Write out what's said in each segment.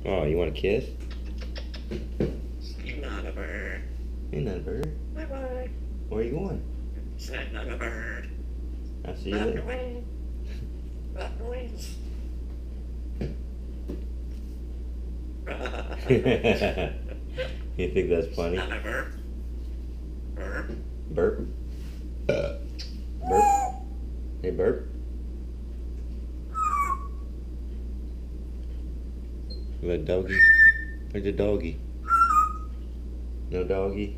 Oh, you want a kiss? You're not a bird. You're not a bird. Bye-bye. Where are you going? I'm not a bird. I'll see you later. Away. Back away. You think that's funny? Not a bird. Bird. Burp. Burp. Hey, burp. You got a doggy? Where's the doggy? No doggy?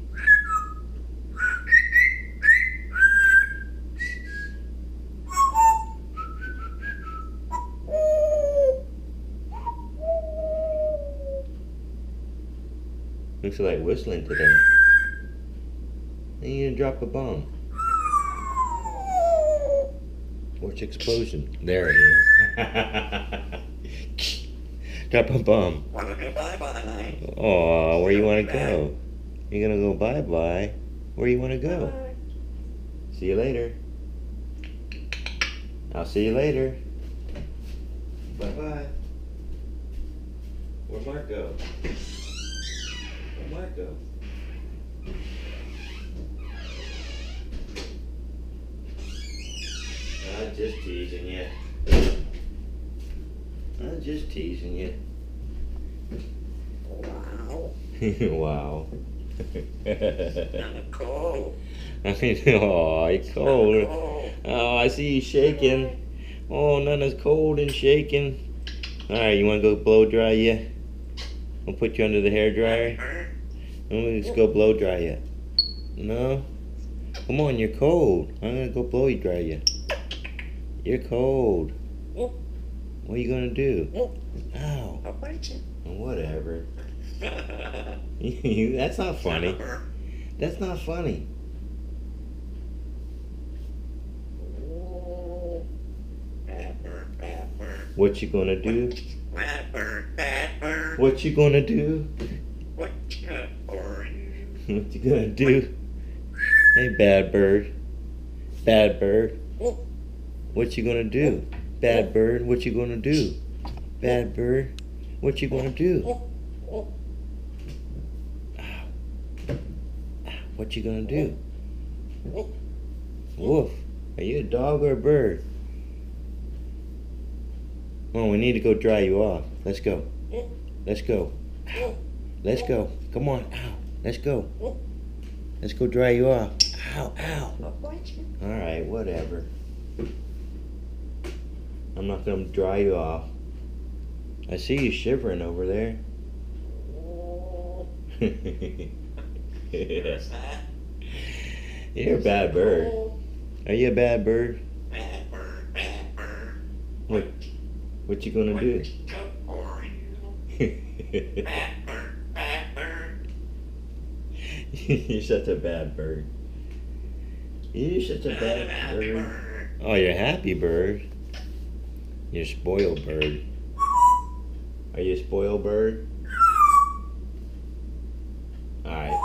Looks like whistling today. And you gonna drop a bomb. Watch the explosion. There it is. Drop a bomb. Wanna go bye-bye. Oh, where you wanna go? You're gonna go bye-bye. Where you wanna go? Bye-bye. See you later. I'll see you later. Bye-bye. Where'd Mark go? Where'd Mark go? I'm just teasing you. I'm just teasing you. Wow. Wow. I'm cold. I mean, oh, you're cold. Cold. Oh, I see you shaking. Oh, none is cold and shaking. All right, you want to go blow dry you? We'll put you under the hair dryer. Let's go blow dry you. No? Come on, you're cold. I'm gonna go blow dry you. You're cold. What are you gonna do? Ow. I'll bite you. Whatever. That's not funny. That's not funny. Bad bird, bad bird. What you gonna do? Bad bird, bad bird. What you gonna do? What you or What you gonna do? Hey, bad bird. Bad bird. What you gonna do? Bad bird. What you gonna do? Bad bird. What you gonna do? Ow. Ow. What you gonna do? Woof. Are you a dog or a bird? Oh, we need to go dry you off. Let's go. Let's go. Ow. Let's go. Come on. Ow. Let's go. Let's go dry you off. Ow, ow. I'll bite you. All right, whatever. I'm not gonna dry you off. I see you shivering over there. Where's that? You're a bad bird. Are you a bad bird? Bad bird, bad bird. What you gonna do? Or bad bird, bad bird. You're such a bad bird. You're such a bad bird. Bird. Oh, you're a happy bird. You're a spoiled bird. Are you a spoiled bird? Alright.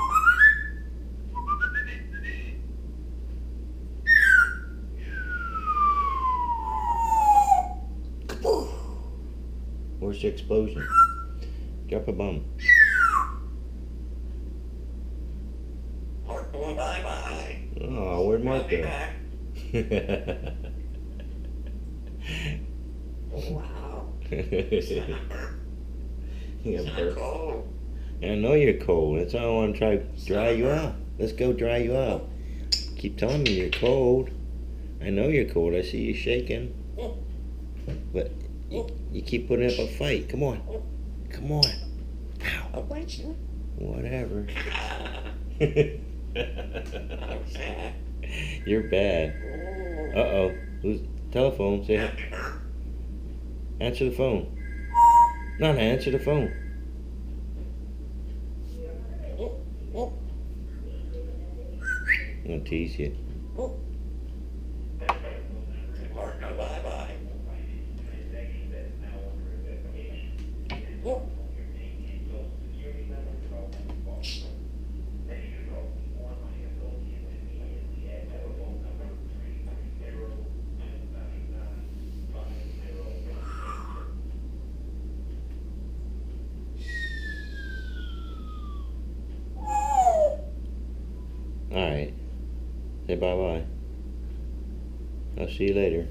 Where's the explosion? Drop a bomb. Mark, bye-bye. Oh, where'd Mark I'll be go? back. Wow. You got burp. Cold. I know you're cold. That's why I want to try to dry you out. Let's go dry you out. Keep telling me you're cold. I know you're cold. I see you shaking. But you keep putting up a fight. Come on. Come on. Ow. I'll bite you. Whatever. I'm sad. You're bad. Uh-oh. Who's telephone? Say hi. Answer the phone. No, answer the phone. I'm gonna tease you. Mark, bye-bye. Alright. Say bye-bye. I'll see you later.